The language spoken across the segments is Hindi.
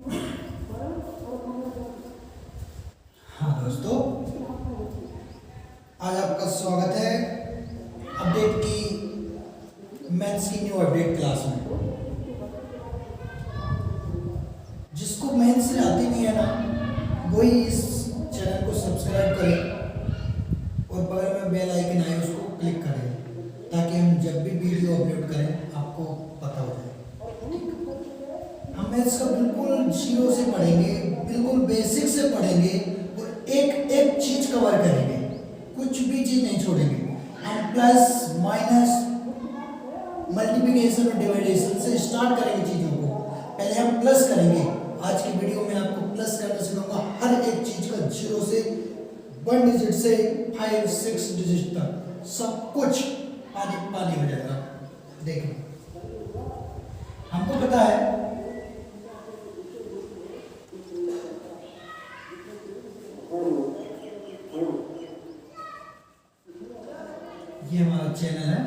हाँ दोस्तों, आज आपका स्वागत है अपडेट की मैथ्स की न्यू अपडेट क्लास में। जिसको मैथ्स आती नहीं है ना, वही इस चैनल को सब्सक्राइब करें और बगल में बेल आइकन आए उसको क्लिक करें, ताकि हम जब भी वीडियो अपलोड करें आपको पता हो जाए। हम मैथ्स का बिल्कुल जीरो से पढ़ेंगे, बिल्कुल बेसिक से पढ़ेंगे और एक एक चीज कवर करेंगे, कुछ भी चीज नहीं छोड़ेंगे। हम प्लस माइनस मल्टीप्लिकेशन और डिवाइडेशन से स्टार्ट करेंगे चीजों को। पहले हम प्लस करेंगे। आज की वीडियो में आपको प्लस करना सिखाऊंगा, हर एक चीज का जीरो से 1 डिजिट से 5 6 डिजिट तक सब कुछ पानी पानी हो जाएगा। देखिए, हमको पता है ये हमारा चैनल है,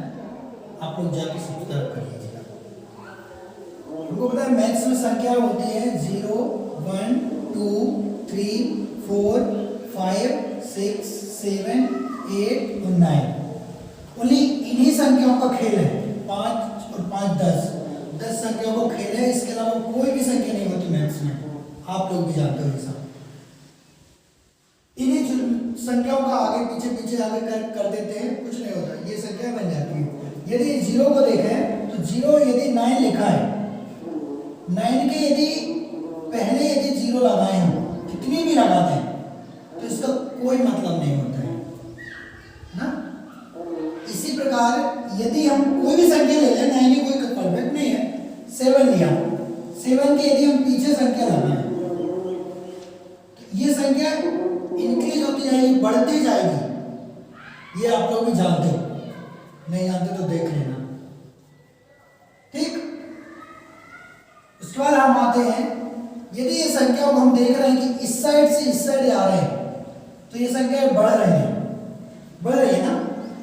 आप लोग जाके सब्सक्राइब कर लीजिएगा। हमको पता है मैथ्स में संख्या होती है 0 1 2 3 4 5 6 7 8 और 9। ओनली इन्हीं संख्याओं का खेल है। 5 और 5 10 संख्याओं का खेल है। इसके अलावा कोई भी संख्या नहीं होती मैथ्स में, आप लोग भी जानते हो ये सब। इन्हीं संख्याओं का आगे पीछे आगे कर देते हैं, कुछ नहीं होता, ये संख्या बन जाती है। यदि 0 को देखें तो 0 यदि 9 लिखा है, 9 के यदि पहले यदि 0 लगाए हम, कितनी भी लगाते हैं तो इसका कोई मतलब नहीं होता है ना। इसी प्रकार यदि हम कोई भी संख्या ले लें, 9 कोई परफेक्ट नहीं है, 7 लिया, 7 के यदि हम पीछे संख्या लगाएं तो ये संख्या इंक्रीज होती जाएगी, बढ़ती जाएगी। ये आप लोग भी जानते हो, नहीं जानते तो देख लेना, ठीक। उसके बाद हम आते हैं, यदि ये संख्या को हम देख रहे हैं कि इस साइड से इस साइड आ रहे हैं तो ये संख्या बढ़ रही है ना,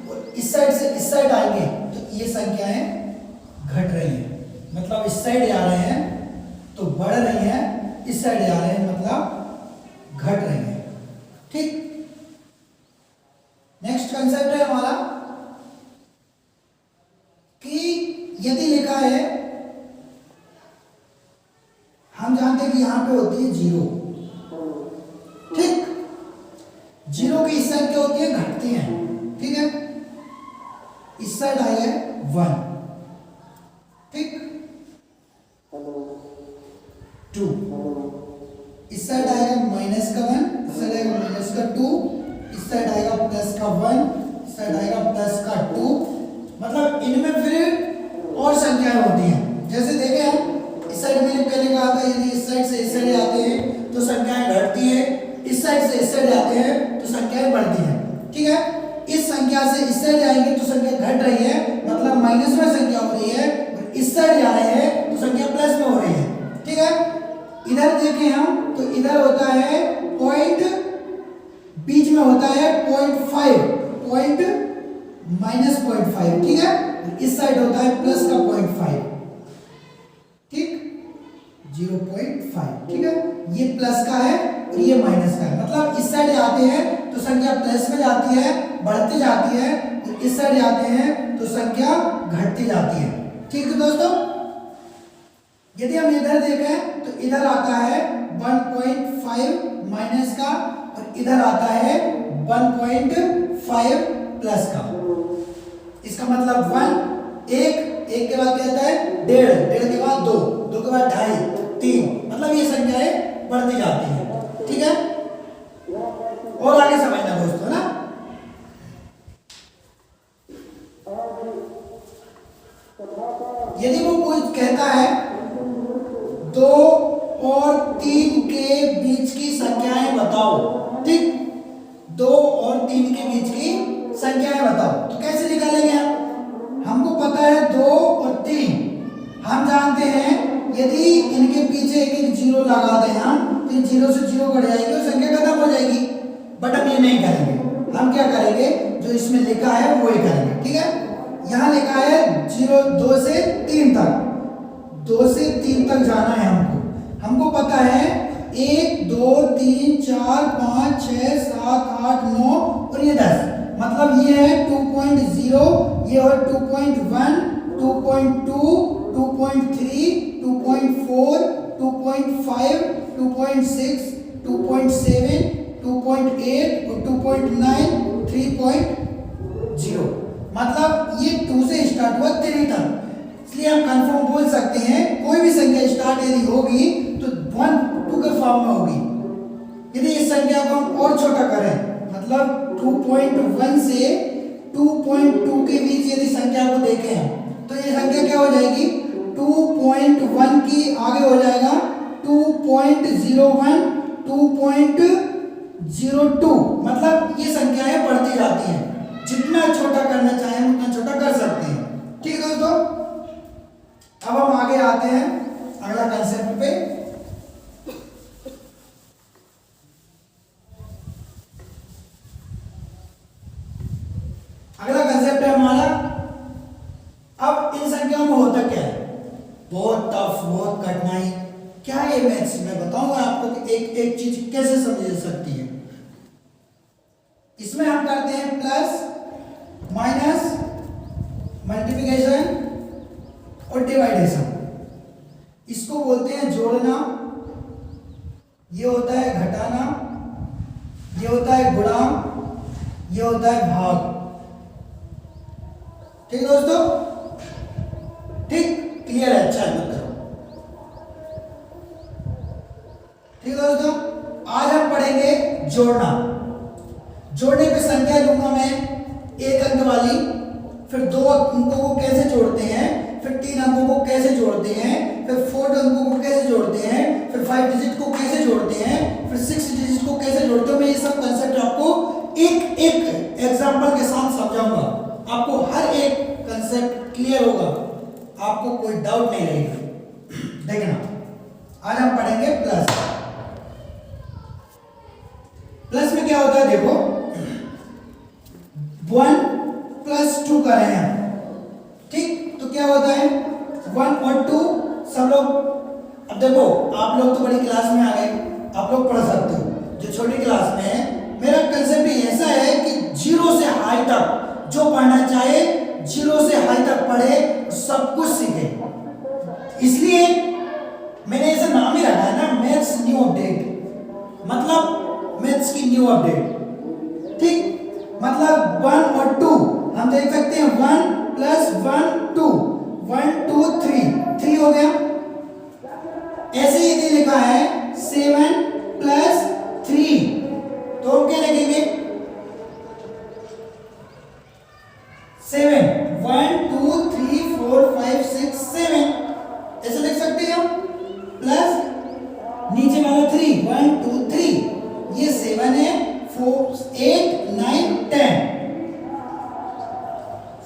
और इस साइड से इस साइड आएंगे तो ये संख्याएं घट रही हैं। मतलब इस साइड आ रहे हैं तो बढ़ रही हैं, इस साइड आ रहे हैं मतलब घट रही हैं, ठीक। नेक्स्ट कंसेप्ट है हमारा कि यदि लिखा है, हम जानते हैं कि यहां पे होती है 0, ठीक। 0 की इस साइड क्या होती है, घटती हैं, ठीक है। इस साइड आई है 1, ठीक। 2, इस साइड आएगा माइनस का 1, इस साइड आएगा माइनस का 2, इस साइड आएगा प्लस का 1, इस साइड आएगा प्लस का 2। मतलब इनमें फिर और संख्याएं होती हैं। जैसे देखें हम, इस साइड मैंने पहले कहा था, यदि इस साइड से इस साइड आते हैं तो संख्याएं घटती है, इस साइड से इस साइड आते हैं तो संख्याएं बढ़ती हैं, ठीक है। इस संख्या से इस साइड आएंगे तो संख्या घट रही है, मतलब माइनस में संख्या हो रही है, और इस साइड जा रहे हैं तो संख्या प्लस में हो रही है, ठीक है। इधर देखें हम तो इधर होता है पॉइंट, बीच में होता है 0.5, पॉइंट माइनस 0.5, ठीक है। इस साइड होता है प्लस का 0.5, ठीक, 0.5, ठीक है। ये प्लस का है और ये माइनस का है। मतलब इस साइड आते हैं तो संख्या प्लस में जाती है, बढ़ती जाती है, और इस साइड आते हैं तो संख्या घटती जाती है, ठीक है दोस्तों। यदि हम इधर देखें तो इधर आता है 1.5 माइनस का, और इधर आता है 1.5 प्लस का। इसका मतलब 1, 1 के बाद क्या आता है 1.5, 1.5 के बाद 2, 2 के बाद 2.5, 3, मतलब ये संख्याएं बढ़ती जाती हैं, ठीक है। और आगे समझना दोस्तों ना। यदि वो कोई कहता है 2 और 3 के बीच की संख्याएं बताओ, ठीक, 2 और 3 के बीच की संख्याएं बताओ, तो कैसे निकालेंगे हमको पता है 2 और 3, हम जानते हैं यदि इनके पीछे एक 0 लगा दें हम तो 0 से 0 कट जाएगी और संख्या खत्म हो जाएगी। बट हम ये नहीं करेंगे, हम क्या करेंगे, जो इसमें लिखा है वो ही करेंगे, ठीक है। यहाँ लिखा है 2 से 3 तक, 2 से 3 तक जाना है हमको। हमको पता है 1 2 3 4 5 6 7 8 9 और ये 10, मतलब ये है 2.0, ये और 2.1 2.2 2.3 2.4 2.5 2.6 2.7 2.8 और 2.9 3.0, मतलब ये 2 से स्टार्ट हुआ 3 तक। इसलिए हम कंफर्म बोल सकते हैं कोई भी संख्या स्टार्ट यदि होगी तो 1 2 के फॉर्म में होगी। यदि इस संख्या को हम और छोटा करें, मतलब 2.1 से 2.2 के बीच यदि संख्या को देखें तो ये संख्या क्या हो जाएगी, 2.1 की आगे हो जाएगा 2.01 2.02, मतलब ये संख्याएं बढ़ती जाती हैं। जितना छोटा करना चाहें उतना छोटा कर सकते हैं। ठीक है दोस्तों, अब हम आगे आते हैं अगला कंसेप्ट पे। अगला कंसेप्ट है हमारा, अब इन संख्याओं में होता क्या है, बहुत टफ, बहुत कठिनाई क्या है ये मैथ्स, मैं बताऊंगा आपको कि एक एक चीज कैसे समझ सकती है। इसमें हम करते हैं प्लस माइनस, मल्टीप्लिकेशन और डिवाइडेशन। इसको बोलते हैं जोड़ना, ये होता है घटाना, ये होता है गुणा, ये होता है भाग। ठीक दोस्तों, ठीक क्लियर है, अच्छा है, मत करो। ठीक दोस्तों, आज हम पढ़ेंगे जोड़ना। जोड़ने पे संख्या लूंगा मैं 1 अंक वाली, फिर 2 अंकों को कैसे जोड़ते हैं, फिर 3 अंकों को कैसे जोड़ते हैं, फिर 4 अंकों को कैसे जोड़ते हैं, फिर 5 डिजिट को कैसे जोड़ते हैं, फिर 6 डिजिट को कैसे जोड़ते हैं। मैं ये सब कंसेप्ट आपको एक एक एग्जांपल के साथ समझाऊंगा, आपको हर एक कंसेप्ट क्लियर होगा, आपको कोई डाउट नहीं रहेगा। देखना, आज हम पढ़ेंगे प्लस। प्लस में क्या होता है, देखो 1 + 2 कर रहे हैं, ठीक, तो क्या होता है 1 और 2 सब लोग, अब देखो आप लोग तो बड़ी क्लास में आ गए, आप लोग पढ़ सकते हो, जो छोटी क्लास में है मेरा कंसेप्ट भी ऐसा है कि 0 से हाई तक जो पढ़ना चाहे 0 से हाई तक पढ़े, सब कुछ सीखे। इसलिए मैंने ऐसा नाम ही रखा है ना, मैथ्स न्यू अपडेट, मतलब मैथ्स की न्यू अपडेट। ठीक, मतलब 1 और 2 हम देख सकते हैं, 1 + 1 2 1 2 3 हो गया। ऐसे ही यदि लिखा है 7 + 3 तो हम क्या लिखेंगे, 7 1 2 3 4 5 6 7, ऐसे लिख सकते हैं हम, प्लस नीचे वाला 3 1 2 3, ये 7 है, 4 8 9 10।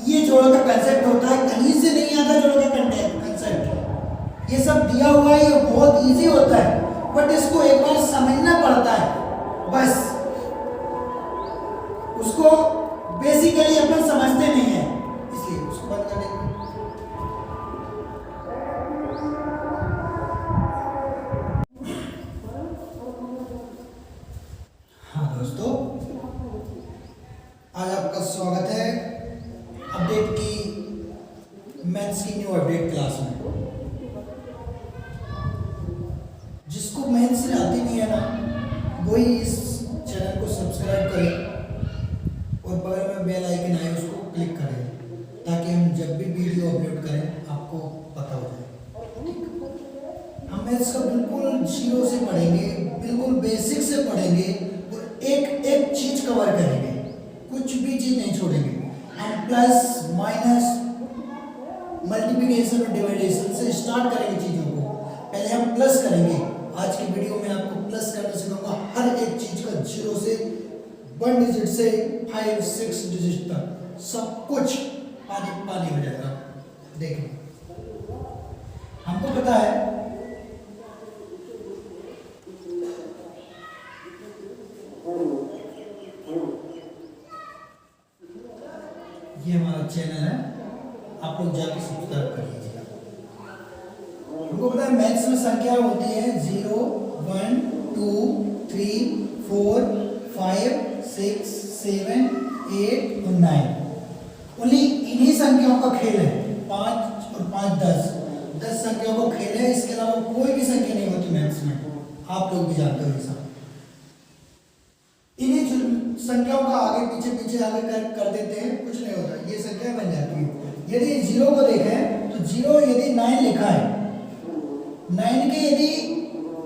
ये जोड़ों का कंसेप्ट होता है, कहीं से नहीं आता जोड़ों का कंसेप्ट, ये सब दिया हुआ है, ये बहुत इजी होता है, बट इसको एक बार समझना पड़ता है, बस उसको बेसिकली अपन समझते नहीं है, इसलिए उसको बंद कर देंगे। हाँ दोस्तों, आज आपका स्वागत है अपडेट की, मैथ्स की न्यू अपडेट क्लास में। जिसको मैथ्स से आती नहीं है ना, वही इस चैनल को सब्सक्राइब करें और बगल में बेल आइकन आए उसको क्लिक करें, ताकि हम जब भी वीडियो अपलोड करें आपको पता हो जाए। हम मैथ्स का बिल्कुल 0 से पढ़ेंगे, बिल्कुल बेसिक से पढ़ेंगे और एक एक चीज कवर करेंगे, कुछ भी चीज नहीं छोड़ेंगे। हम प्लस माइनस मल्टीप्लिकेशन और डिवाइडेशन से स्टार्ट करेंगे चीजों को। पहले हम प्लस करेंगे, आज की वीडियो में आपको प्लस करना सिखाऊंगा, हर एक चीज का 0 से 1 डिजिट से 5 6 डिजिट तक सब कुछ पानी पानी हो जाएगा। देखो हमको पता है ये हमारा चैनल है, आप लोग जाके सब्सक्राइब कर लीजिएगा। हमको पता है मैथ्स में संख्या होती है 0, 1, 2, 3, 4, 5, 6, 7, 8 और 9। ओनली इन्हीं संख्याओं का खेल है, 5 और 5 10 संख्याओं का खेल है। इसके अलावा कोई भी संख्या नहीं होती मैथ्स में, आप लोग भी जानते हो ये सब। इन्हीं संख्याओं का आगे पीछे आगे कर देते हैं, कुछ नहीं होता, ये संख्या बन जाती है। यदि 0 को देखें तो 0 यदि 9 लिखा है, 9 के यदि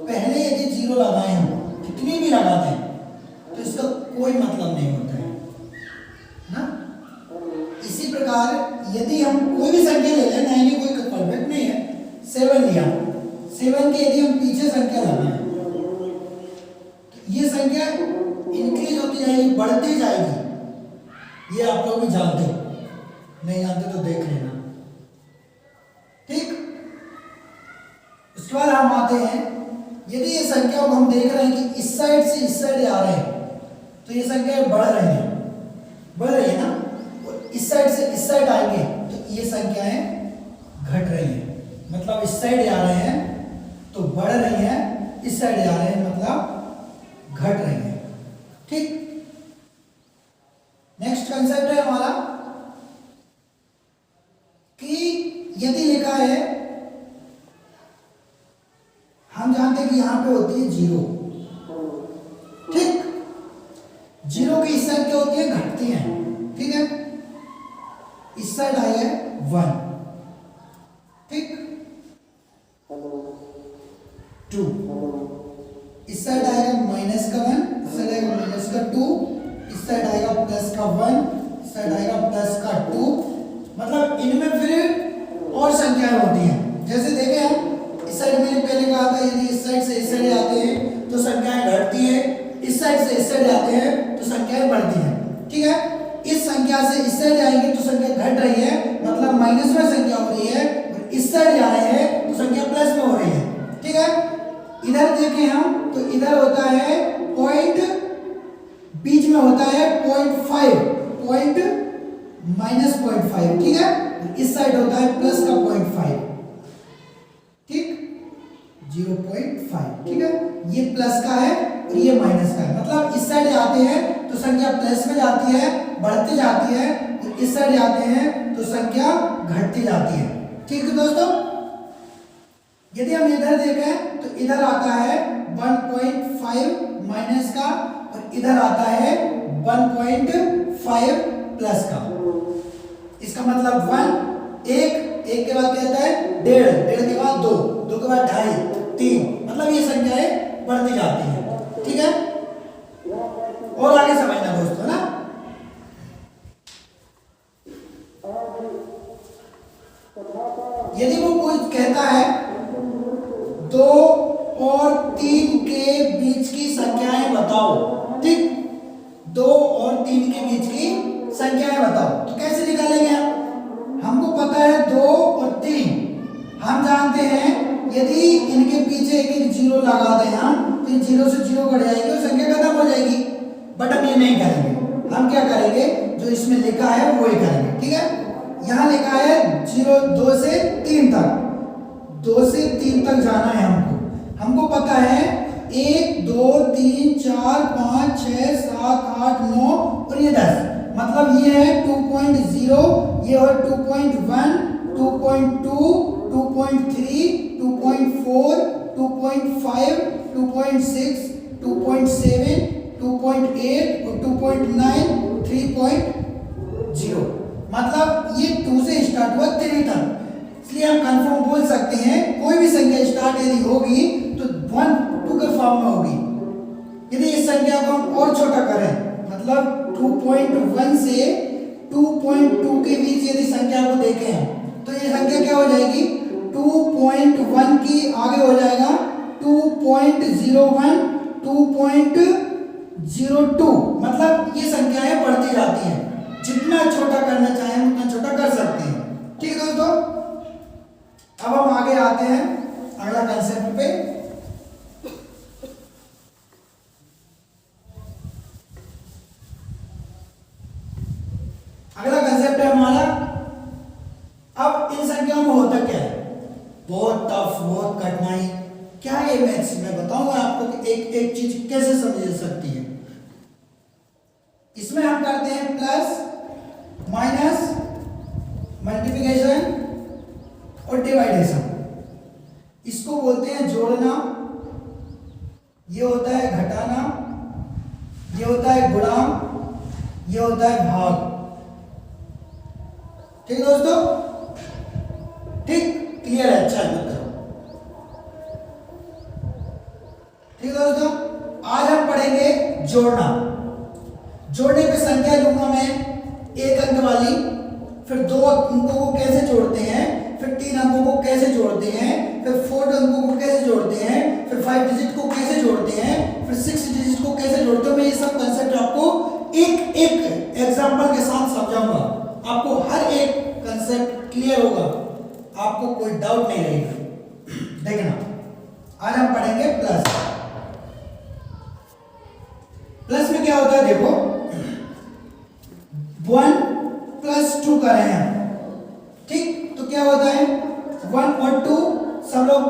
पहले यदि 0 लगाए हम, कितनी भी लगाते हैं तो इसका कोई मतलब नहीं होता है ना। इसी प्रकार यदि हम कोई भी संख्या ले लें, 9 कोई परफेक्ट नहीं है, 7 लिया, 7 के यदि हम पीछे संख्या लगाएं तो ये संख्या इंक्रीज होती जाएगी, बढ़ती जाएगी। ये आप लोग भी जानते हो, नहीं जानते तो देख लेना, ठीक। उसके बाद हम आते हैं, यदि ये संख्या को हम देख रहे हैं कि इस साइड से इस साइड आ रहे हैं तो ये संख्या बढ़ रही है ना, और इस साइड से इस साइड आएंगे तो ये संख्याएं घट रही हैं। मतलब इस साइड आ रहे हैं तो बढ़ रही हैं, इस साइड आ रहे हैं मतलब घट रही हैं, ठीक। नेक्स्ट कंसेप्ट है हमारा कि यदि लिखा है, हम जानते हैं कि यहां पे होती है 0, ठीक। 0 की इस साइड क्या होती है, घटती है, ठीक है। इस साइड आई है 1, ठीक। 2 इस साइड आएगा माइनस का 1, इस साइड आएगा माइनस का 2, इस साइड आएगा प्लस का 1, इस साइड आएगा प्लस का 2। मतलब इनमें फिर और संख्याएं होती हैं। जैसे देखें हम, इस साइड मैंने पहले कहा था यदि इस साइड से इस साइड आते हैं तो संख्याएं घटती है, इस साइड से इस साइड आते हैं तो संख्याएं बढ़ती हैं, ठीक है। इस संख्या से इस साइड आएंगे तो संख्या घट रही है, मतलब माइनस में संख्या हो रही है, और इस साइड जा रहे हैं तो संख्या प्लस में हो रही है, ठीक है। इधर देखें हम तो इधर होता है पॉइंट, बीच में होता है 0.5, पॉइंट माइनस 0.5, ठीक है। इस साइड होता है प्लस का 0.5, ठीक, 0.5, ठीक है। ये प्लस का है और ये माइनस का है, मतलब इस साइड आते हैं तो संख्या प्लस में जाती है, बढ़ती जाती है, और इस साइड आते हैं तो संख्या घटती जाती है, ठीक है दोस्तों। यदि हम इधर देखें तो इधर आता है 1.5 माइनस का, और इधर आता है 1.5 प्लस का। इसका मतलब 1, 1 के बाद क्या आता है 1.5, 1.5 के बाद 2, 2 के बाद 2.5, 3, मतलब ये संख्याएं बढ़ती जाती हैं, ठीक है। और आगे समझना दोस्तों ना, यदि वो कोई कहता है 2 और 3 के बीच की संख्याएं बताओ, ठीक, 2 और 3 के बीच की संख्याएं बताओ, तो कैसे निकालेंगे हम? हमको पता है 2 और 3, हम जानते हैं यदि इनके पीछे एक 0 लगा दें हम तो 0 से 0 कट जाएगी और संख्या खत्म हो जाएगी। बट हम ये नहीं करेंगे, हम क्या करेंगे, जो इसमें लिखा है वो ही करेंगे, ठीक है। यहाँ लिखा है 2 से 3 तक, 2 से 3 तक जाना है हमको पता है 1 2 3 4 5 6 7 8 9 और ये 10, मतलब ये है 2.0, ये और 2.1 2.2 2.3 2.4 2.5 2.6 2.7 2.8 और 2.9 3.0, मतलब ये 2 से स्टार्ट हुआ 3 तक। इसलिए हम कंफर्म बोल सकते हैं कोई भी संख्या स्टार्ट यदि होगी तो 1 2 के फॉर्म में होगी। यदि इस संख्या को हम और छोटा करें, मतलब 2.1 से 2.2 के बीच यदि संख्या को देखें तो ये संख्या क्या हो जाएगी, 2.1 की आगे हो जाएगा 2.01 2.02, मतलब ये संख्याएं बढ़ती जाती हैं, जितना छोटा करना चाहें उतना छोटा कर सकते हैं, ठीक है दोस्तों। अब हम आगे आते हैं अगला कंसेप्ट पे। अगला कंसेप्ट है हमारा, अब इन संख्याओं में होता क्या है, बहुत टफ, बहुत कठिनाई क्या है मैथ्स, मैं बताऊंगा आपको कि एक एक चीज कैसे समझ सकती है। इसमें हम करते हैं प्लस माइनस, मल्टीप्लिकेशन और डिवाइडेशन। इसको बोलते हैं जोड़ना, ये होता है घटाना, ये होता है गुणा, ये होता है भाग। ठीक दोस्तों, ठीक क्लियर है, अच्छा है। ठीक है दोस्तों, आज हम पढ़ेंगे जोड़ना। जोड़ने पे संख्या लूंगा मैं एक अंक वाली, फिर 2 अंकों को कैसे जोड़ते हैं, फिर 3 अंकों को कैसे जोड़ते हैं, फिर 4 अंकों को कैसे जोड़ते हैं, फिर 5 डिजिट को कैसे जोड़ते हैं, फिर 6 डिजिट को कैसे जोड़ते हैं। मैं ये सब कंसेप्ट आपको एक एक एग्जांपल के साथ समझाऊंगा। आपको हर एक कंसेप्ट क्लियर होगा, आपको कोई डाउट नहीं रहेगा। देखना, आज हम पढ़ेंगे प्लस। प्लस में क्या होता है, देखो 1 + 2 कर रहे हैं, ठीक, तो क्या होता है 1 और 2 सब लोग।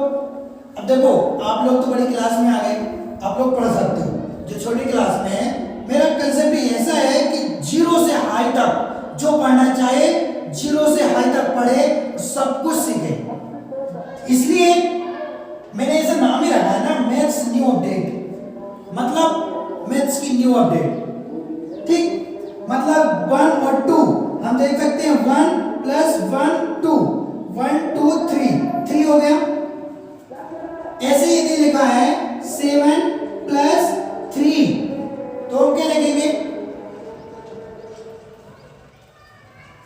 अब देखो आप लोग तो बड़ी क्लास में आ गए, आप लोग पढ़ सकते हो। जो छोटी क्लास में है, मेरा कंसेप्ट भी ऐसा है कि 0 से हाई तक जो पढ़ना चाहे 0 से हाई तक पढ़े, सब कुछ सीखे। इसलिए मैंने ऐसा नाम ही रखा है ना, मैथ्स न्यू अपडेट, मतलब मैथ्स की न्यू अपडेट। ठीक, मतलब 1 और 2 हम देख सकते हैं, 1 + 1 2, 1 2 3 हो गया। ऐसे ही लिखा है 7 + 3, तो हम क्या लिखेंगे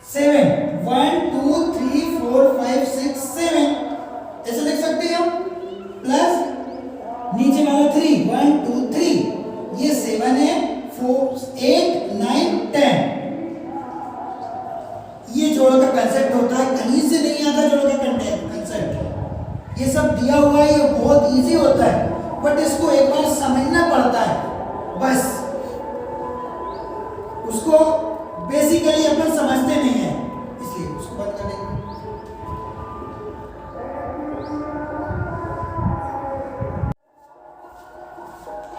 7, 1 2 3 4 5 6 7, ऐसे लिख सकते हैं हम। प्लस नीचे वाला 3, 1 2 3, ये 7 है, 4 8 9 10। ये जोड़ का कंसेप्ट होता है, कहीं से नहीं आता जोड़ का कंसेप्ट। ये सब दिया हुआ है, ये बहुत इजी होता है, बट इसको एक बार समझना पड़ता है, बस। उसको बेसिकली अपन समझते नहीं है, इसलिए उसको बंद कर देंगे।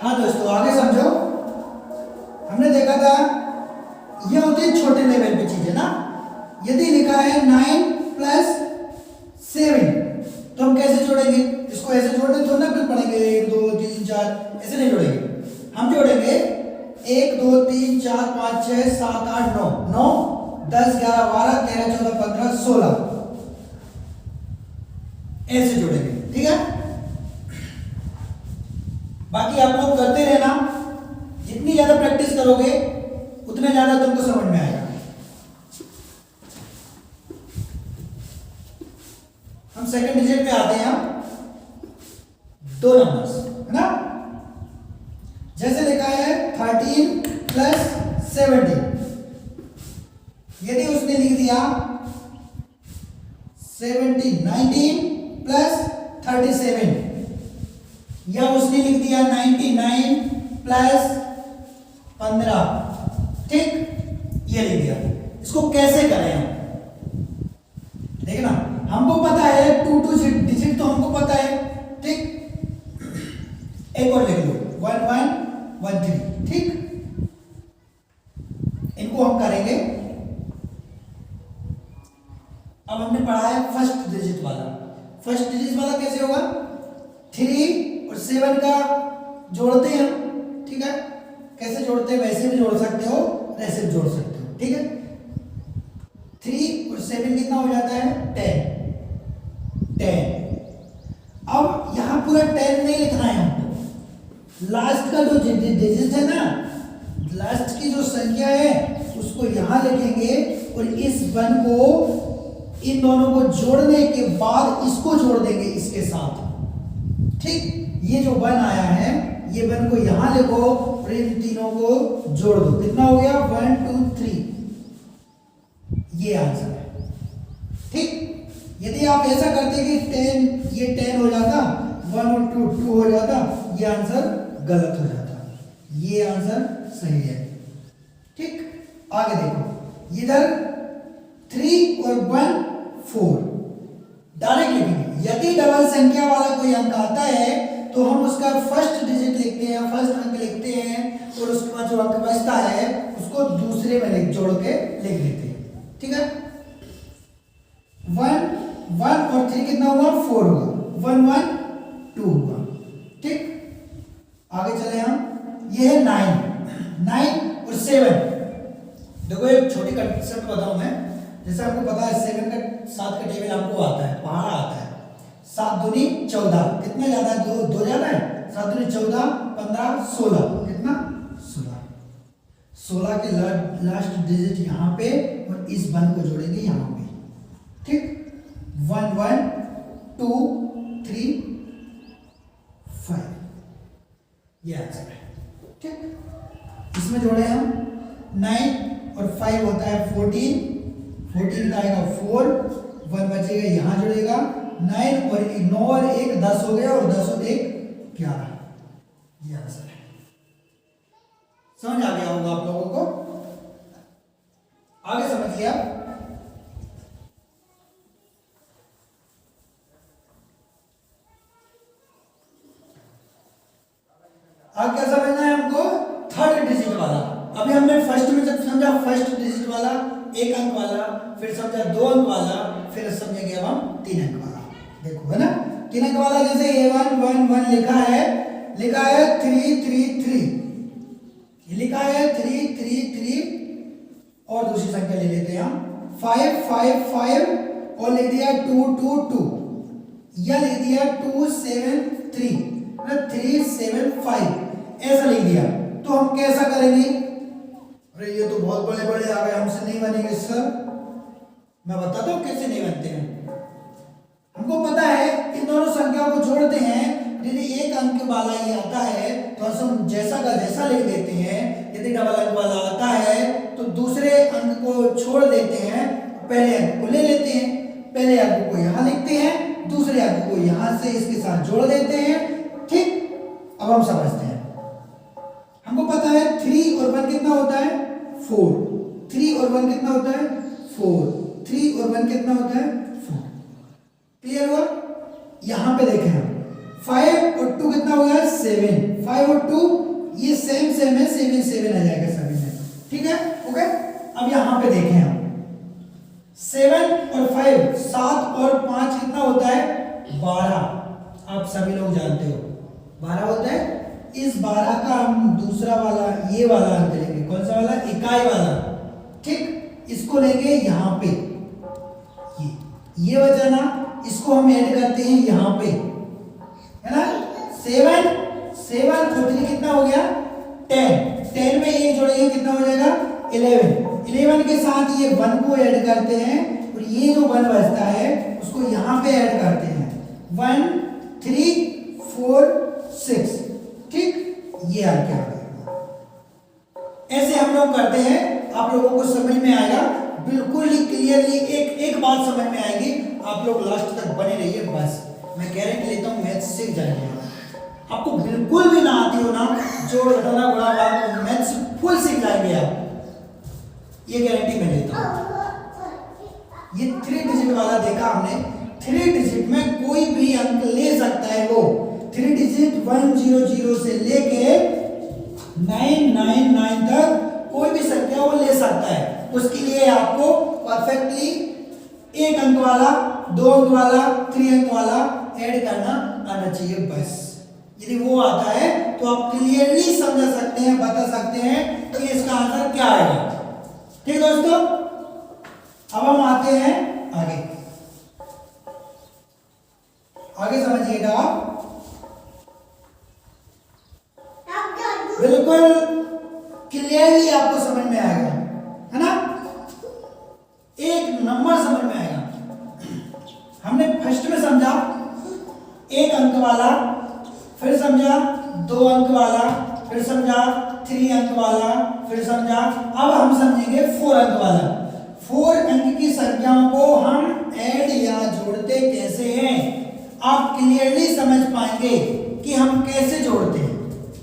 हाँ दोस्तों, आगे समझो। हमने देखा था ये होती है छोटे लेवल पे चीजें ना। यदि लिखा है 9 + 7, तो हम कैसे जोड़ेंगे इसको? ऐसे जोड़ने तो ना फिर पढ़ेंगे 1 2 3 4, ऐसे नहीं जोड़ेंगे। हम जोड़ेंगे 1 2 3 4 5 6 7 8 9, 9 10 11 12 13 14 15 16, ऐसे जोड़ेंगे। ठीक है, बाकी आप लोग करते रहना, जितनी ज्यादा प्रैक्टिस करोगे उतने ज्यादा तुमको समझ में आएगा। हम सेकंड डिजिट पे आते हैं, 2 नंबर्स है ना। जैसे लिखा है 13 + 17, यदि उसने लिख दिया 19 + 37, या उसने लिख दिया 99 + 15, ठीक, ये लिख दिया। इसको कैसे करें हम? देखना, हमको पता है 2 डिजिट तो हमको पता है, ठीक। एक और लिख लो 1 1 1 3, ठीक। इनको हम करेंगे। अब हमने पढ़ा है फर्स्ट डिजिट वाला। फर्स्ट डिजिट वाला कैसे होगा? 3 और 7 का जोड़ते हैं, ठीक है। कैसे जोड़ते हैं? वैसे भी जोड़ सकते हो, ऐसे भी जोड़ सकते हो, ठीक है। 3 और 7 कितना हो जाता है? 10। अब यहां पूरा 10 नहीं लिखना है हमको, लास्ट का जो डिजिट है ना, लास्ट की जो संख्या है उसको यहां लिखेंगे, और इस 1 को, इन दोनों को जोड़ने के बाद इसको जोड़ देंगे इसके साथ, ठीक। ये जो 1 आया है, ये 1 को यहां लिखो और इन तीनों को जोड़ दो। कितना हो गया? 1 2 3, ये आंसर है, ठीक। यदि आप ऐसा करते कि 10, ये 10 हो जाता, 1 और 2 2 हो जाता, ये आंसर गलत हो जाता, ये आंसर सही है, ठीक। आगे देखो, इधर 3 और 1 4 डायरेक्ट लिखेंगे। यदि संख्या वाला कोई अंक आता है तो हम उसका फर्स्ट डिजिट लिखते हैं, फर्स्ट अंक लिखते हैं और उसके बाद जो अंक बचता है उसको दूसरे में जोड़ के लिख देते हैं। ठीक है, 1 1 और 3 कितना हुआ 4 हुआ, 1 1 2 हुआ। ठीक, आगे चले हम, ये है 9 और 7। देखो एक छोटी कंसेप्ट बताऊं मैं, जैसे आपको पता है 7 का 7 का टेबल आपको आता है, पहाड़ा आता है। 7 दूनी 14, कितना ज्यादा है, दो ज्यादा है, 7 दूनी 14 15 16, कितना 16 के लास्ट डिजिट यहाँ पे और इस 1 को जोड़ेंगे यहाँ पे। ठीक, 1 1 2 3 5, ये आंसर है। ठीक, इसमें जोड़े हम 9 और 5 होता है 14, 14 का आएगा 4, 1 बचेगा यहाँ जुड़ेगा, 9 और 9 और 1 10 हो गया और 10 और 1 11, ये आंसर है। समझ आ गया होगा आप लोगों को, आगे समझिए आप। अब क्या समझना है हमको, थर्ड डिजिट वाला। अभी हमने फर्स्ट में जब समझा फर्स्ट डिजिट वाला, एक अंक वाला, फिर समझा 2 अंक वाला, फिर समझेंगे अब हम 3 अंक वाला। देखो है ना, 3 अंक वाला जैसे A1 1 1 लिखा है 3 3 3, ये लिखा है 3 3 3 और दूसरी संख्या ले लेते हैं हम 5 5 5 और लिख दिया 2 2 2, या लिख दिया 2 7 3 3 7 5, ऐसा लिख दिया। तो हम कैसा करेंगे, अरे ये तो बहुत बड़े बड़े आ गए, हमसे नहीं बनेंगे सर। मैं बताता हूँ कैसे नहीं बनते हैं। हमको पता है इन दोनों संख्याओं को जोड़ते हैं, यदि एक अंक वाला ये आता है तो हम जैसा का जैसा लिख देते हैं, यदि डबल अंक वाला आता है तो दूसरे अंक को छोड़ देते हैं, पहले अंक को ले लेते हैं, पहले अंक को यहाँ लिखते हैं, दूसरे अंक को यहाँ से इसके साथ जोड़ देते हैं। ठीक, अब हम समझते हैं। हमको पता है 3 और 1 कितना होता है 4, 3 और 1 कितना होता है 4, 3 और 1 कितना होता है 4। क्लियर हुआ? यहां पे देखें हम 5 और 2 कितना हो गया 7, 5 और 2 ये सेम है, 7 7 आ जाएगा सभी में। ठीक है, ओके। अब यहां पे देखें हम 7 और 5, 7 और 5 कितना होता है 12। आप सभी लोग जानते हो 12 होता है। इस 12 का हम दूसरा वाला ये वाला अंक लेंगे, कौन सा वाला, इकाई वाला। ठीक, इसको लेंगे यहाँ पे, ये बचा ना, इसको हम ऐड करते हैं यहाँ पे, है ना। 7 7 और 3 कितना हो गया 10, 10 में ये जोड़ेंगे कितना हो जाएगा 11, 11 के साथ ये 1 को ऐड करते हैं और ये जो 1 बचता है उसको यहाँ पे ऐड करते हैं, 1 3 4 6। ठीक, ये आ गया। ऐसे हम लोग करते हैं, आप लोगों को समझ में आएगा बिल्कुल ही क्लियरली। एक बात समझ में आएगी, आप लोग लास्ट तक बने रहिए, बस मैं गारंटी लेता हूँ मैथ्स सीख जाएंगे। आपको बिल्कुल भी ना आती हो ना, जोड़ घटाना गुणा भाग मैथ्स फुल सीख जाएंगे आप, ये गारंटी मैं लेता हूँ। ये 3 डिजिट वाला देखा हमने, 3 डिजिट में कोई भी अंक ले सकता है वो 3 डिजिट 100 से लेके 999 तक कोई भी संख्या वो ले सकता है। उसके लिए आपको परफेक्टली एक अंक वाला, 2 अंक वाला, 3 अंक वाला ऐड करना आना चाहिए बस। यदि वो आता है तो आप क्लियरली समझ सकते हैं, बता सकते हैं कि इसका आंसर क्या आएगा। ठीक दोस्तों, अब हम आते हैं आगे। आगे समझिएगा आप, बिल्कुल क्लियरली आपको समझ में आएगा, है ना, एक नंबर समझ में आएगा। हमने फर्स्ट में समझा एक अंक वाला, फिर समझा 2 अंक वाला, फिर समझा 3 अंक वाला, फिर समझा, अब हम समझेंगे 4 अंक वाला। 4 अंक की संख्याओं को हम ऐड या जोड़ते कैसे हैं, आप क्लियरली समझ पाएंगे कि हम कैसे जोड़ते हैं।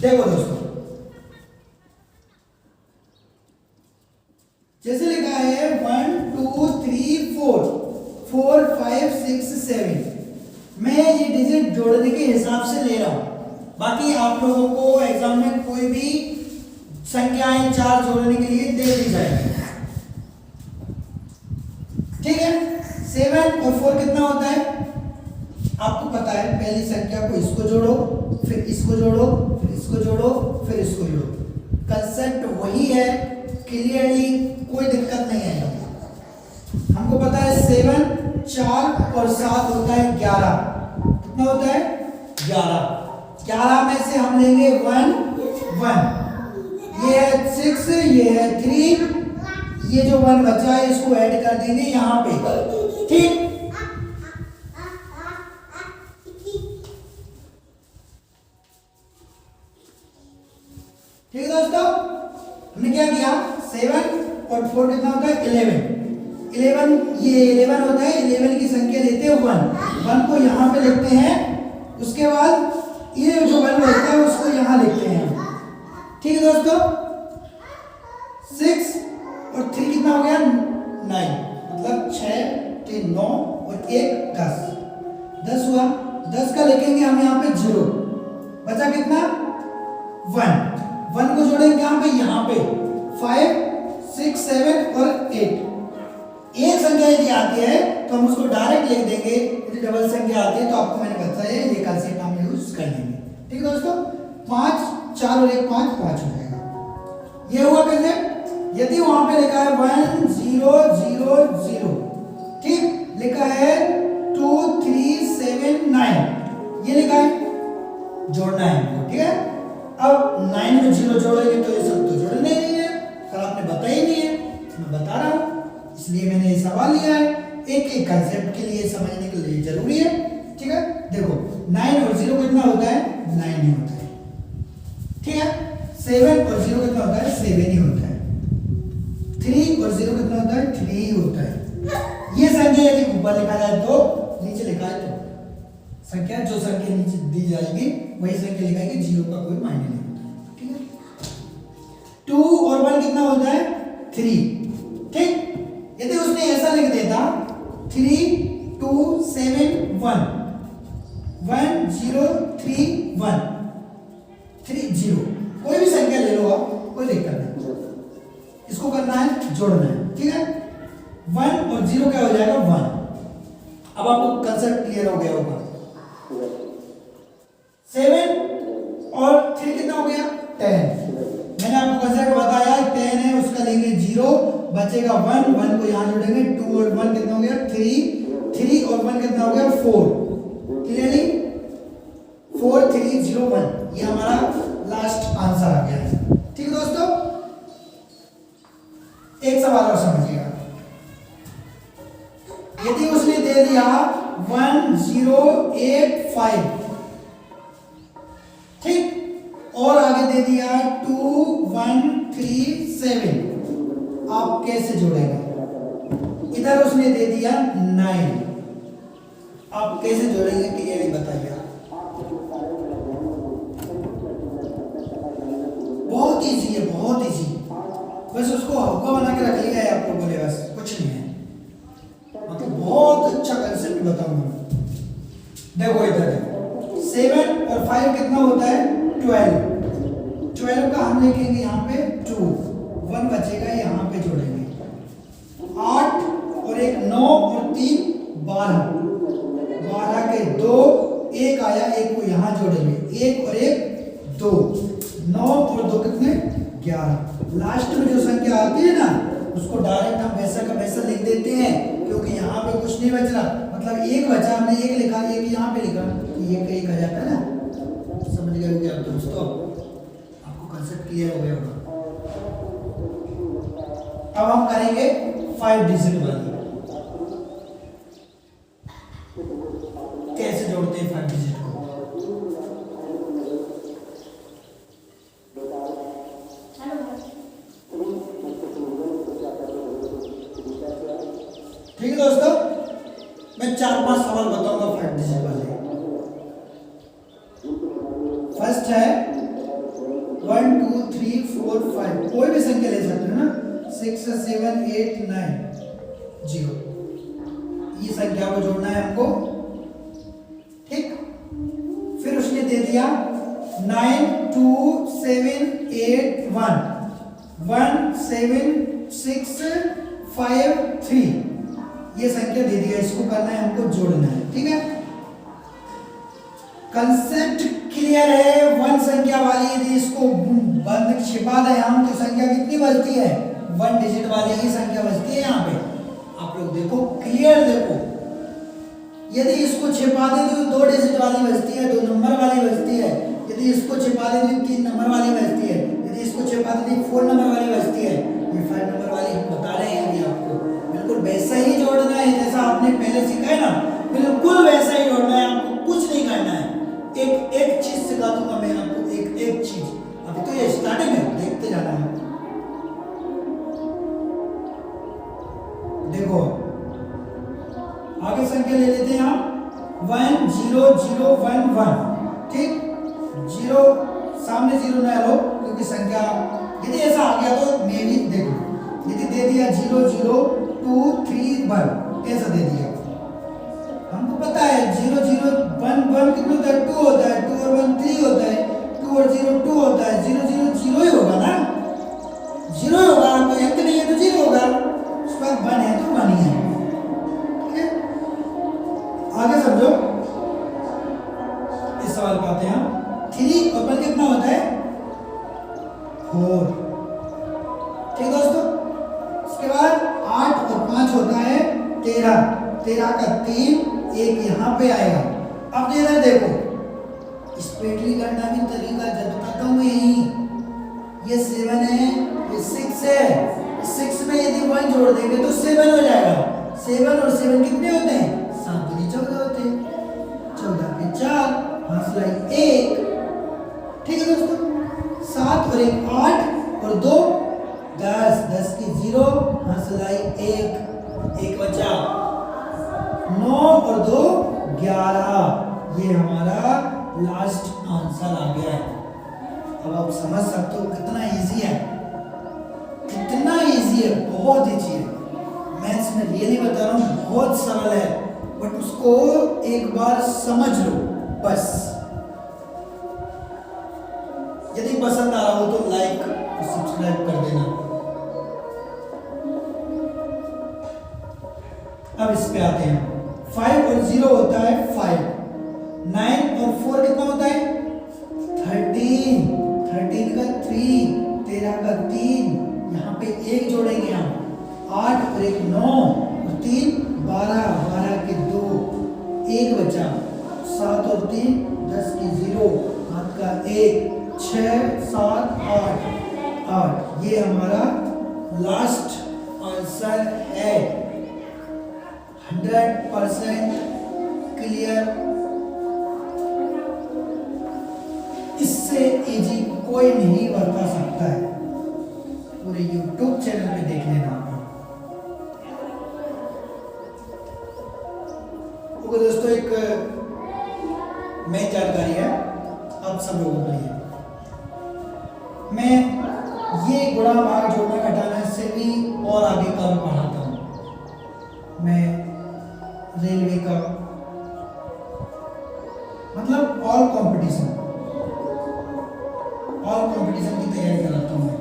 देखो दोस्तों, जैसे लिखा है 1 2 3 4 4 5 6 7, मैं ये डिजिट जोड़ने के हिसाब से ले रहा हूं, बाकी आप लोगों को एग्जाम में कोई भी संख्याएं 4 जोड़ने के लिए दे दी जाएगी। ठीक है, 7 और 4 कितना होता है आपको पता है। पहली संख्या को इसको जोड़ो, फिर इसको जोड़ो, फिर इसको जोड़ो, फिर इसको जोड़ो। कंसेप्ट वही है, क्लियरली कोई दिक्कत नहीं है। हमको पता है 7 4 और 7 होता है 11। कितना होता है 11। 11 में से हम लेंगे 1 1, ये है 6, ये है 3, ये जो 1 बचा है इसको ऐड कर देंगे यहां पे। ठीक, ठीक है दोस्तों, हमने क्या किया 7 और 4 कितना होता है 11। 11 ये 11 होता है, 11 की संख्या लेते हैं 1 को यहाँ पे लिखते हैं, उसके बाद ये जो 1 होता है उसको यहाँ लिखते हैं। ठीक है दोस्तों, 6 और 3 कितना हो गया 9, मतलब 6 3 9 और 1 10 हुआ। 10 का लिखेंगे हम यहाँ पे 0, बचा कितना 1 को जोड़ेंगे यहाँ पे 5 6 7 और 8। एक संख्या यदि आती है तो हम उसको डायरेक्ट लिख देंगे, यदि डबल संख्या आती है तो आपको मैंने बताया ये कंसेप्ट हम यूज कर लेंगे। ठीक है दोस्तों, 5 4 और 1 5 5 हो जाएगा। ये हुआ कंसेप्ट। यदि वहां पे लिखा है 1 0 0 0, ठीक, लिखा है 2 3 7 9, ये लिखा है, जोड़ना है। ठीक है, अब 9 में 0 जोड़ेंगे तो ये सब तो जोड़ने नहीं है, सर आपने बताया ही नहीं है, मैं बता रहा हूं, इसलिए मैंने ये सवाल लिया है। एक एक कंसेप्ट के लिए समझने के लिए जरूरी है। ठीक है, देखो 9 और 0 कितना होता है 9 ही होता है। ठीक है, 7 और 0 कितना होता है 7 ही होता है। 3 और 0 कितना होता है 3 ही होता है। ये संख्या यदि ऊपर लिखा जाए तो, नीचे लिखा है तो, संख्या जो संख्या नीचे दी जाएगी वही संख्या लिखाएगी, 0 का कोई मायने नहीं होता। ठीक है, 2 और 1 कितना होता है 3। ठीक, यदि उसने ऐसा लिख देता 3 2 7 1 1 0 3 1 3 0, कोई भी संख्या ले लो आप, कोई दिक्कत नहीं, इसको करना है जोड़ना है। ठीक है, 1 और 0 क्या हो जाएगा 1। अब आपको कंसेप्ट क्लियर हो गया होगा। 7 और 3 कितना हो गया 10। मैंने आपको कंसेप्ट बताया 10 है, उसका लेंगे 0, बचेगा 1 को यहां जोड़ेंगे। 2 और 1 कितना हो गया 3 और 1 कितना हो गया 4। क्लियरली 4 3 0 1, ये हमारा लास्ट आंसर आ गया है। ठीक है दोस्तों, एक सवाल और समझिएगा। यदि उसने दे दिया 1 0 8 5, ठीक, और आगे दे दिया 2 1 3 7, आप कैसे जोड़ेंगे? इधर उसने दे दिया 9, आप कैसे जोड़ेंगे क्लियरली बताइए। बहुत इजी है, बहुत इजी, बस उसको हल्का बना के रख लिया है आप लोगों ने, बस कुछ नहीं है, मतलब बहुत अच्छा कंसेप्ट बताऊंगा। देखो इधर देखो, 7 और 5 कितना होता है 12 का हम लिखेंगे यहाँ पे 2, 1 बचेगा यहाँ पे जोड़ेंगे। 8 और 1 9 और 3 12 के 2, 1 आया, 1 को यहाँ जोड़ेंगे, 1 और 1 2, 9 और 2 कितने 11। लास्ट में जो संख्या आती है ना उसको डायरेक्ट हम वैसा का वैसा लिख देते हैं, क्योंकि यहाँ पे कुछ नहीं बच रहा, मतलब 1 बचा, हमने 1 लिखा, 1 यहाँ पे लिखा, तो ये का 1 आ जाता है ना। समझ गए होंगे आप दोस्तों, आपको कंसेप्ट क्लियर हो गया होगा। अब हम करेंगे 5 डिजिट वाली, कैसे जोड़ते हैं 5 डिजिट को। ठीक है दोस्तों, मैं 4-5 सवाल बताऊंगा 5 डिजिट वाले। फर्स्ट है 1 2 3 4 5, कोई भी संख्या ले सकते हो ना, 6 7 8 9 0, ये संख्या को जोड़ना है हमको दिया 9 2 7 8 1 1 7 6 5 3 ये संख्या दे दिया, इसको करना है हमको जोड़ना है, ठीक है। कंसेप्ट क्लियर है। 1 संख्या वाली यदि इसको बंद छिपा दें हम तो संख्या कितनी बचती है, 1 डिजिट वाली ही संख्या बचती है यहाँ पे। आप लोग देखो, क्लियर देखो, यदि इसको छिपा दें तो 2 डिजिट वाली बचती है, 2 नंबर वाली बचती है। यदि इसको छिपा दें तो 3 नंबर वाली बचती है। यदि इसको छिपा दें तो 4 नंबर वाली बचती है। ये 5 नंबर वाली हम बता रहे हैं अभी आपको। बिल्कुल वैसा ही जोड़ना है जैसा आपने पहले सीखा है ना, बिल्कुल वैसा ही जोड़ना है, आपको कुछ नहीं करना है। एक चीज सिखा दूंगा मैं आपको, एक चीज। अभी तो ये स्टार्टिंग है, देखते जाना है। देखो आगे संख्या ले लेते हैं हम 1 0 0 1 1, ठीक। 0 सामने 0 ना लो क्योंकि संख्या यदि ऐसा आ गया तो मैं भी देखो, यदि दे दिया 0 0 2 3 1 ऐसा दे दिया, हमको पता है 0 0 1 1 कितना होता है, 2 होता है, 2 और 1 3 होता है, 2 और 0 2 होता है, 0 0 0 ही होगा ना, 0 होगा। कोई अंक नहीं है तो 0 होगा, उस पर 1 है तो 1 ही है, ठीक है। आगे समझो, इस सवाल पे आते हैं हम। 3 और 1 कितना होता है, 4, ठीक दोस्तों। उसके बाद 8 और 5 होता है 13, 13 का 3, एक यहाँ पे आएगा। अब इधर देखो, स्पेटली करना भी तरीका जब बताता हूँ मैं यही। ये 7 है, ये 6 है, 6 में यदि 1 जोड़ देंगे तो 7 हो जाएगा। 7 और 7 कितने होते हैं, 7 दूनी 14 होते हैं, 14 के 4, हासिल 1, ठीक है दोस्तों। 7 और 1 8 और 2 10, 10 की 0, हासिल 1 बचा। 9 और 2 11, ये हमारा लास्ट आंसर आ गया है। अब आप समझ सकते हो कितना इजी है, कितना इजी है, बहुत इजी है। मैथ्स में रियली बता रहा हूँ, बहुत सरल है, बट उसको एक बार समझ लो बस। यदि पसंद आ रहा हो तो लाइक और सब्सक्राइब कर देना। अब इस पे आते हैं। 5 और 0 होता है 5, 9 और 4 कितना होता है 13, 13 का 3, 13 का 3, यहाँ पे 1 जोड़ेंगे हम। 8 और 1 9 और 3 12, 12 के 2, 1 बचा। 7 और 3 10 की 0, हाथ का 1, 6 7 8, ये हमारा लास्ट आंसर है। 100% क्लियर। इससे इजी कोई नहीं बता सकता है। पूरे YouTube चैनल पे देख लेना आप। दोस्तों एक नई जानकारी है आप सब लोगों के लिए। मैं ये गुणा भाग जोड़ना घटाना से भी और आगे का पढ़ाता हूँ। मैं रेलवे का मतलब ऑल कंपटीशन की तैयारी कराता हूँ मैं।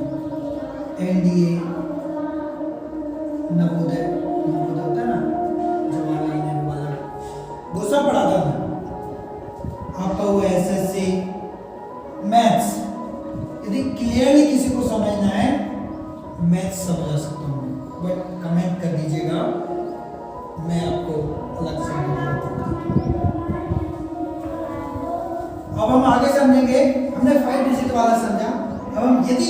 एनडीए, नवोदय होता है ना, जवाहरलाल नेहरू वाला, वो सब पढ़ाता हूँ। आपका हुआ एसएससी, मैथ्स, यदि क्लियरली किसी को समझना है मैथ्स समझा सकता हूँ, बट कमेंट कर दीजिएगा, मैं आपको अलग से अब हम आगे समझेंगे। हमने 5 डिजिट वाला समझा। अब हम यदि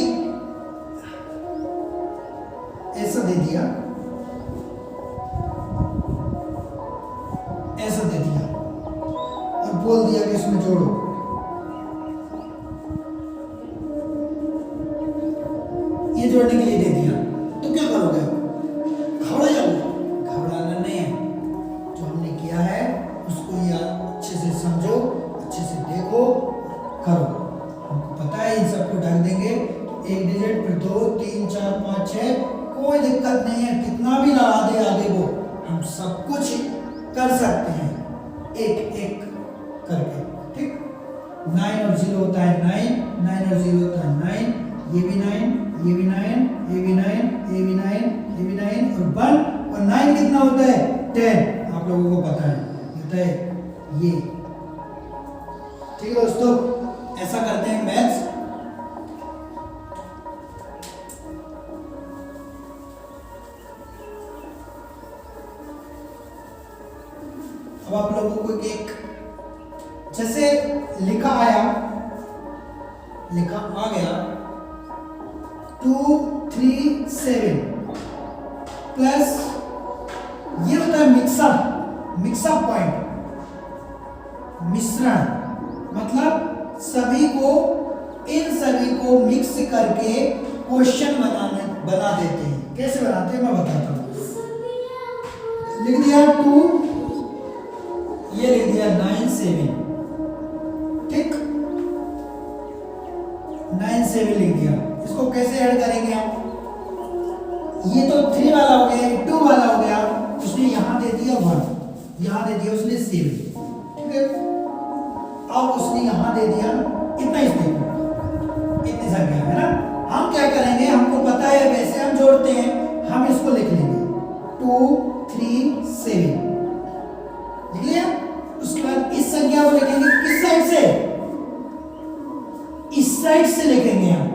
ऐसा दे दिया, ऐसा दे दिया और बोल दिया कि इसमें जोड़ो, ये जोड़ने के लिए दे दिया, तो क्या करोगे? घबरा जाओगे? घबराना नहीं है। जो हमने किया है उसको या अच्छे से समझो, अच्छे से देखो, करो। हमको पता है इन सबको ढक देंगे, 1 डिजिट, फिर 2 3 4 5 6, कोई दिक्कत नहीं है। कितना भी लगा दे आगे वो, हम सब कुछ कर सकते हैं एक एक करके, ठीक। 9 और 0 होता है 9, 9 और 0 होता है 9, ये भी 9, ये भी 9, ये भी 9, ये भी 9, ये भी 9 और 1 और 9 कितना होता है 10, आप लोगों को पता है होता है ये। ठीक है दोस्तों, ऐसा करते हैं मैथ्स। अब आप लोगों को एक जैसे लिखा आ गया 2 3 7 प्लस ये होता है मिक्सअप पॉइंट, मिश्रण, मतलब इन सभी को मिक्स करके क्वेश्चन बना देते हैं। कैसे बनाते हैं मैं बताता हूं। लिख दिया 2, ये लिख दिया 9 7, ठीक, 9 7 लिख दिया। इसको कैसे ऐड करेंगे हम, ये तो 3 वाला हो गया, 2 वाला हो गया, उसने यहां दे दिया 1, यहां दे दिया उसने 7, ठीक है। अब उसने यहां दे दिया इतना, इतनी संख्या है ना। हम क्या करेंगे, हमको पता है वैसे हम जोड़ते हैं, हम इसको लिख लेंगे 2 3 7 लिख लिया। उसके बाद इस संख्या को लिखेंगे किस साइड से, इस साइड से लिखेंगे हम,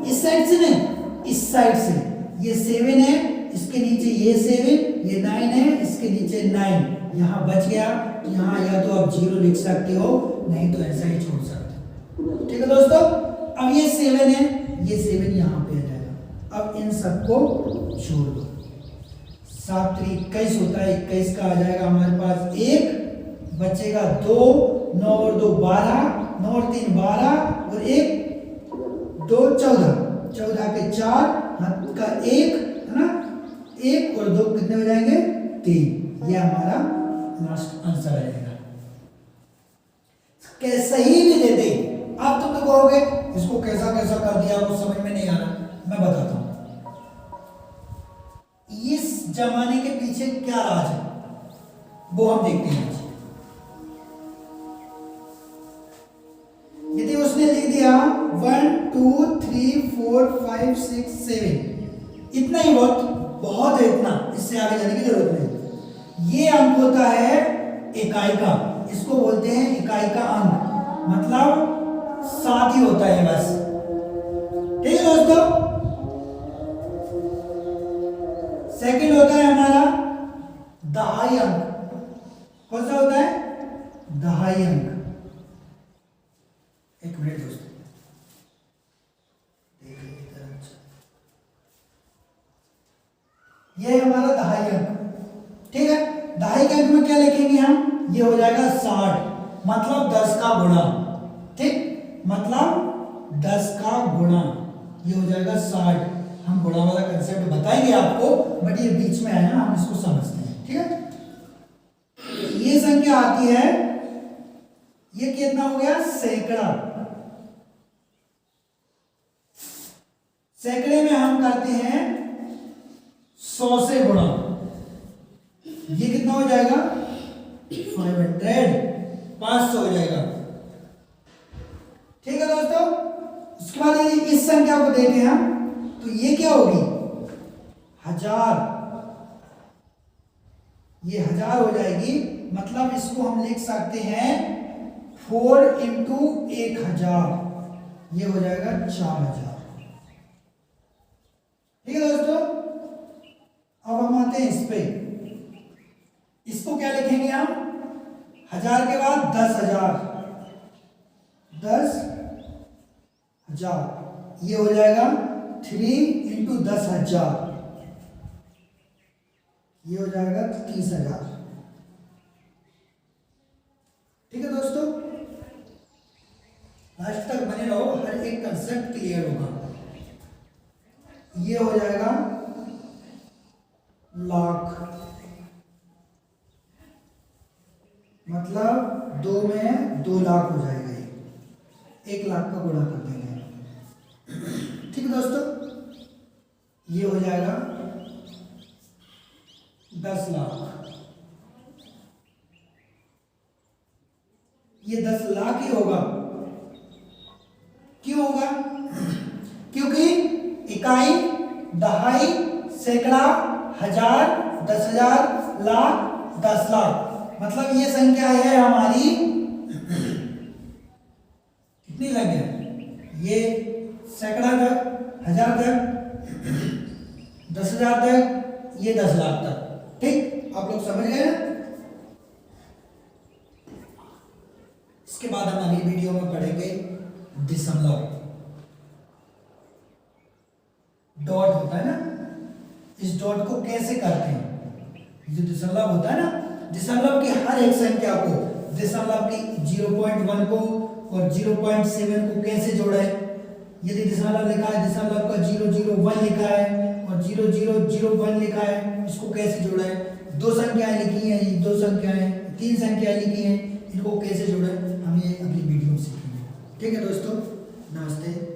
इस साइड से नहीं, इस साइड से। ये 7 है, इसके नीचे ये 7, ये 9 है, इसके नीचे 9, यहां बच गया। यहां या तो आप 0 लिख सकते हो, नहीं तो ऐसा ही छोड़ सकते हो। ठीक है दोस्तों, अब ये 7 है, ये 7 यहां पे आ जाएगा। अब इन सबको जोड़ दो, 7 3 21 होता है, 21 का आ जाएगा हमारे पास 1, बचेगा 2, 9 और 2 12, 9 और 3 12 और 1 2 14, 14 के 4 हाथ का 1 है ना, 1 और 2 कितने हो जाएंगे 3। ये हमारा लास्ट आंसर आएगा। सही भी दे दे, आप तुम तो कहोगे इसको कैसा कैसा कर दिया, वो समझ में नहीं आ रहा। मैं बताता हूं इस जमाने के पीछे क्या राज है, वो हम देखते हैं। यदि उसने लिख दिया 1 2 3 4 5 6 7, इतना ही बहुत है, इतना, इससे आगे जाने की जरूरत नहीं। ये अंक होता है इकाई का, इसको बोलते हैं इकाई का अंक, मतलब 7 ही होता है बस। ठीक है दोस्तों, सेकंड होता है हमारा दहाई अंक। कौन सा होता है, दहाई अंक। एक मिनट दोस्तों, देखिए इधर, अच्छा, ये हमारा दहाई अंक। ठीक है, दहाई के अंक में क्या लिखेंगे हम, ये हो जाएगा 60, मतलब 10 का गुणा। ठीक, मतलब 10 का गुणा, ये हो जाएगा 60। हम गुणा वाला कंसेप्ट बताएंगे आपको, बट ये बीच में है ना, हम इसको समझते हैं। ठीक है, ये संख्या आती है, ये कितना हो गया, सैकड़ा। सैकड़े में हम करते हैं 100 से गुणा, ये कितना हो जाएगा 500, 500 हो जाएगा। ठीक है दोस्तों, उसके बाद यदि इस संख्या को देखें हम, तो ये क्या होगी 1000, ये 1000 हो जाएगी। मतलब इसको हम लिख सकते हैं 4 इंटू 1000, ये हो जाएगा 4000। ठीक है दोस्तों, अब हम आते हैं इस पे, इसको क्या लिखेंगे हम, 1000 के बाद 10,000, 10,000, ये हो जाएगा 3 इंटू 10,000, ये हो जाएगा 30,000। ठीक है दोस्तों, लास्ट तक बने रहो, हर एक कंसेप्ट क्लियर होगा। ये हो जाएगा लाख, मतलब 2 में 2 लाख हो जाएगा, ये 1 लाख का गुणा कर देंगे। ठीक है दोस्तों, ये हो जाएगा 10 लाख, ये 10 लाख ही होगा, क्यों होगा? क्योंकि इकाई, दहाई, सैकड़ा, हजार, 10,000, लाख, 10 लाख, मतलब ये संख्या है हमारी कितनी संख्या? ये सैकड़ा तक, हजार तक, 10,000 तक, ये 10 लाख तक। ठीक, आप लोग समझ गए ना? इसके बाद हम अगली वीडियो में पढ़ेंगे दशमलव। डॉट होता है ना, इस डॉट को कैसे करते हैं? जो दशमलव होता है ना, दशमलव की हर एक संख्या को, दशमलव की 0.1 को और 0.7 को कैसे जोड़ा है? यदि दशमलव लिखा है, दशमलव का 001 लिखा है और 0001 लिखा है, इसको कैसे जोड़ा है? दो संख्याएं लिखी हैं, दो संख्याएं, तीन संख्याएं लिखी हैं, इनको कैसे जोड़ा है? हम ये अगली वीडियो में सीखेंगे। ठीक है दोस्तों, नमस्ते।